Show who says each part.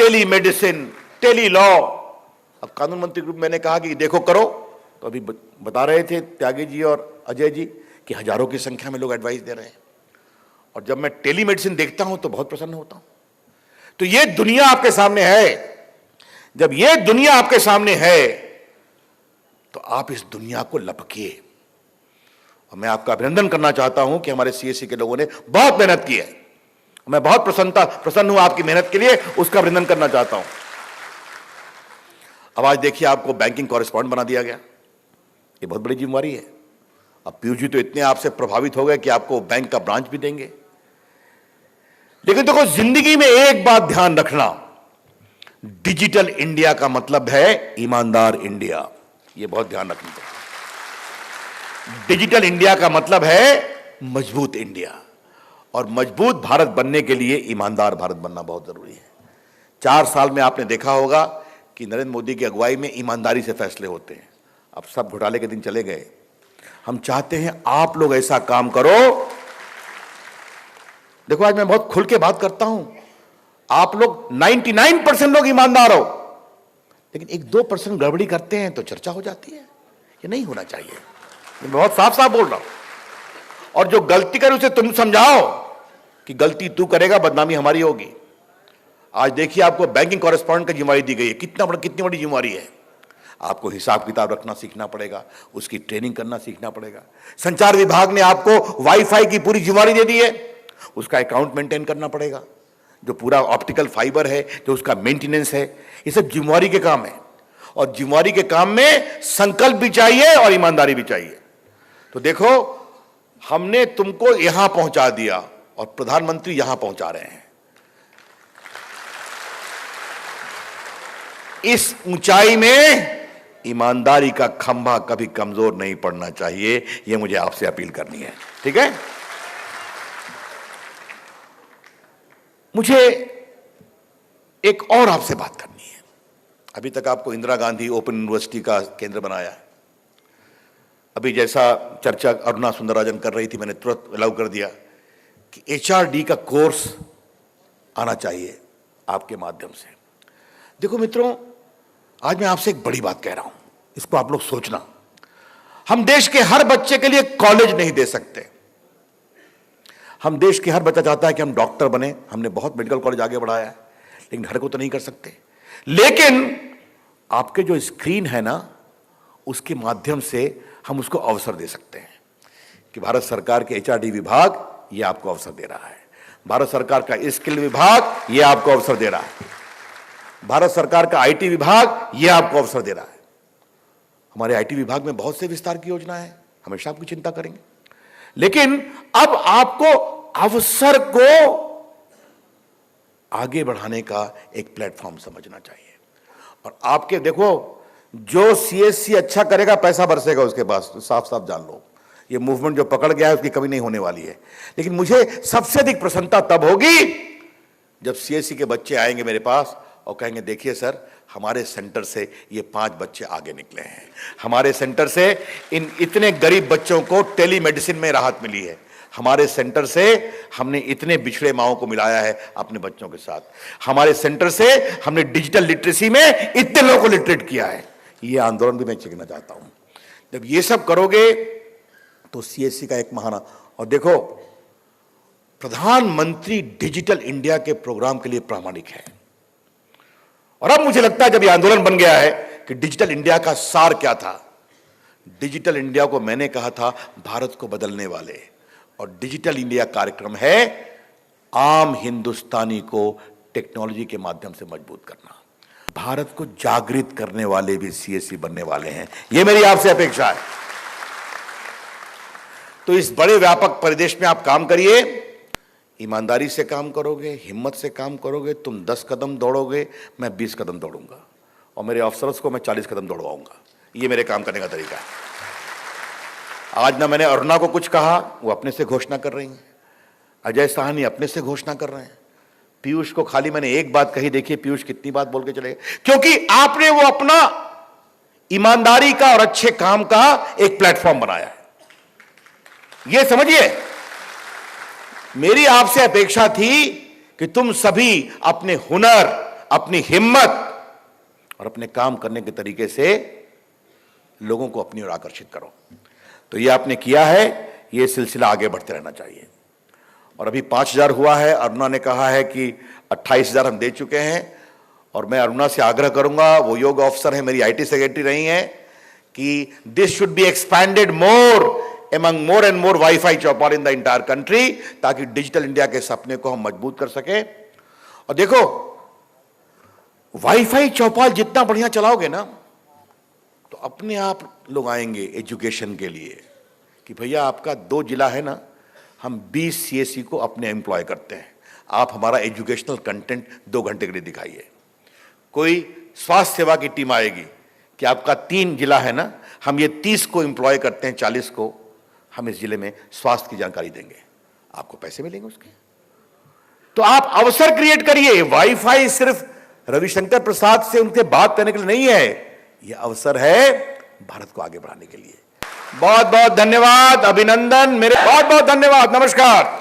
Speaker 1: Tele medicine, tele law. अब कानून मंत्री ग्रुप मैंने कहा कि देखो करो, तो अभी बता रहे थे त्यागी जी और अजय जी कि हजारों की संख्या में लोग एडवाइस दे रहे हैं, और जब मैं टेली मेडिसिन देखता हूं तो बहुत प्रसन्न होता हूं। तो ये दुनिया आपके सामने है। जब ये दुनिया आपके सामने है तो आप इस दुनिया को लपकिए। और मैं आपका अभिनंदन करना चाहता हूं कि हमारे सीएससी के लोगों ने बहुत मेहनत की है। मैं बहुत प्रसन्न हूं आपकी मेहनत के लिए, उसका अभिनंदन करना चाहता हूं। अब आज देखिए आपको बैंकिंग कॉरेस्पॉन्डेंट बना दिया गया, ये बहुत बड़ी जिम्मेवारी है। अब पीयूष जी तो इतने आपसे प्रभावित हो गए कि आपको बैंक का ब्रांच भी देंगे। लेकिन देखो, जिंदगी में एक बात ध्यान रखना, डिजिटल इंडिया का मतलब है ईमानदार इंडिया। यह बहुत ध्यान रखना चाहिए। डिजिटल इंडिया का मतलब है मजबूत इंडिया, और मजबूत भारत बनने के लिए ईमानदार भारत बनना बहुत जरूरी है। 4 साल में आपने देखा होगा कि नरेंद्र मोदी की अगुवाई में ईमानदारी से फैसले होते हैं। अब सब घोटाले के दिन चले गए। हम चाहते हैं आप लोग ऐसा काम करो। देखो, आज मैं बहुत खुल के बात करता हूं। आप लोग 99% लोग ईमानदार हो, लेकिन 1-2% गड़बड़ी करते हैं तो चर्चा हो जाती है। ये नहीं होना चाहिए। मैं बहुत साफ साफ बोल रहा हूं। और जो गलती करे उसे तुम समझाओ कि गलती तू करेगा, बदनामी हमारी होगी। आज देखिए, आपको बैंकिंग कॉरेस्पॉन्डेंट की जिम्मेवारी दी गई है। कितनी बड़ी जिम्मेवारी है। आपको हिसाब किताब रखना सीखना पड़ेगा, उसकी ट्रेनिंग करना सीखना पड़ेगा। संचार विभाग ने आपको वाईफाई की पूरी जिम्मेवारी दे दी है, उसका अकाउंट मेंटेन करना पड़ेगा। जो पूरा ऑप्टिकल फाइबर है, जो उसका मेंटेनेंस है, ये सब जिम्मेवारी के काम है। और जिम्मेवारी के काम में संकल्प भी चाहिए और ईमानदारी भी चाहिए। तो देखो, हमने तुमको यहां पहुंचा दिया और प्रधानमंत्री यहां पहुंचा रहे हैं। इस ऊंचाई में ईमानदारी का खंभा कभी कमजोर नहीं पड़ना चाहिए। यह मुझे आपसे अपील करनी है, ठीक है। मुझे एक और आपसे बात करनी है। अभी तक आपको इंदिरा गांधी ओपन यूनिवर्सिटी का केंद्र बनाया है। अभी जैसा चर्चा अरुणा सुंदरराजन कर रही थी, मैंने तुरंत अलाउ कर दिया कि एचआरडी का कोर्स आना चाहिए आपके माध्यम से। देखो मित्रों, आज मैं आपसे एक बड़ी बात कह रहा हूं, इसको आप लोग सोचना। हम देश के हर बच्चे के लिए कॉलेज नहीं दे सकते। हम देश के हर बच्चा चाहता है कि हम डॉक्टर बने। हमने बहुत मेडिकल कॉलेज आगे बढ़ाया है, लेकिन हर को तो नहीं कर सकते। लेकिन आपके जो स्क्रीन है ना, उसके माध्यम से हम उसको अवसर दे सकते हैं कि भारत सरकार के एचआरडी विभाग ये आपको अवसर दे रहा है, भारत सरकार का स्किल विभाग ये आपको अवसर दे रहा है, भारत सरकार का आईटी विभाग ये आपको अवसर दे रहा है। हमारे आईटी विभाग में बहुत से विस्तार की योजना है, हमेशा आपकी चिंता करेंगे। लेकिन अब आपको अवसर को आगे बढ़ाने का एक प्लेटफॉर्म समझना चाहिए। और आपके देखो, जो सीएससी अच्छा करेगा पैसा बरसेगा उसके पास, तो साफ साफ जान लो। ये मूवमेंट जो पकड़ गया है उसकी कमी नहीं होने वाली है। लेकिन मुझे सबसे अधिक प्रसन्नता तब होगी जब सीएससी के बच्चे आएंगे मेरे पास और कहेंगे, देखिए सर, हमारे सेंटर से ये 5 बच्चे आगे निकले हैं। हमारे सेंटर से इन इतने गरीब बच्चों को टेली मेडिसिन में राहत मिली है। हमारे सेंटर से हमने इतने बिछड़े माओं को मिलाया है अपने बच्चों के साथ। हमारे सेंटर से हमने डिजिटल लिटरेसी में इतने लोगों को लिटरेट किया है। ये आंदोलन भी मैं चेखना चाहता हूं। जब ये सब करोगे तो सीएससी का एक महाना। और देखो, प्रधानमंत्री डिजिटल इंडिया के प्रोग्राम के लिए प्रामाणिक है। और अब मुझे लगता है जब ये आंदोलन बन गया है कि डिजिटल इंडिया का सार क्या था। डिजिटल इंडिया को मैंने कहा था भारत को बदलने वाले, और डिजिटल इंडिया कार्यक्रम है आम हिंदुस्तानी को टेक्नोलॉजी के माध्यम से मजबूत करना। भारत को जागृत करने वाले भी सीएससी बनने वाले हैं, यह मेरी आपसे अपेक्षा है। तो इस बड़े व्यापक परिदेश में आप काम करिए, ईमानदारी से काम करोगे, हिम्मत से काम करोगे। तुम 10 कदम दौड़ोगे, मैं 20 कदम दौड़ूंगा, और मेरे अफसर्स को मैं 40 कदम दौड़वाऊंगा। ये मेरे काम करने का तरीका है। आज ना मैंने अरुणा को कुछ कहा, वो अपने से घोषणा कर रही हैं। अजय साहनी अपने से घोषणा कर रहे हैं। पीयूष को खाली मैंने एक बात कही, देखिए पीयूष कितनी बात बोल के चले गए, क्योंकि आपने वो अपना ईमानदारी का और अच्छे काम का एक प्लेटफॉर्म बनाया है। ये समझिए, मेरी आपसे अपेक्षा थी कि तुम सभी अपने हुनर, अपनी हिम्मत और अपने काम करने के तरीके से लोगों को अपनी ओर आकर्षित करो। तो ये आपने किया है, ये सिलसिला आगे बढ़ते रहना चाहिए। और अभी 5,000 हुआ है, अरुणा ने कहा है कि 28,000 हम दे चुके हैं। और मैं अरुणा से आग्रह करूंगा, वो योग ऑफिसर है, मेरी आईटी सेक्रेटरी रही हैं, कि this should be expanded more among more and more wifi Chaupal in the entire country, ताकि डिजिटल इंडिया के सपने को हम मजबूत कर सके। और देखो, वाईफाई चौपाल जितना बढ़िया चलाओगे ना, तो अपने आप लोग आएंगे एजुकेशन के लिए कि भैया आपका 2 जिला है ना, हम 20 सीएससी को अपने एम्प्लॉय करते हैं, आप हमारा एजुकेशनल कंटेंट 2 घंटे के लिए दिखाइए। कोई स्वास्थ्य सेवा की टीम आएगी कि आपका 3 जिला है ना, हम ये 30 को एम्प्लॉय करते हैं, 40 को हम इस जिले में स्वास्थ्य की जानकारी देंगे, आपको पैसे मिलेंगे उसके। तो आप अवसर क्रिएट करिए। वाईफाई सिर्फ रविशंकर प्रसाद से उनसे बात करने के लिए नहीं है, यह अवसर है भारत को आगे बढ़ाने के लिए। बहुत बहुत धन्यवाद, अभिनंदन, मेरे बहुत बहुत धन्यवाद, नमस्कार।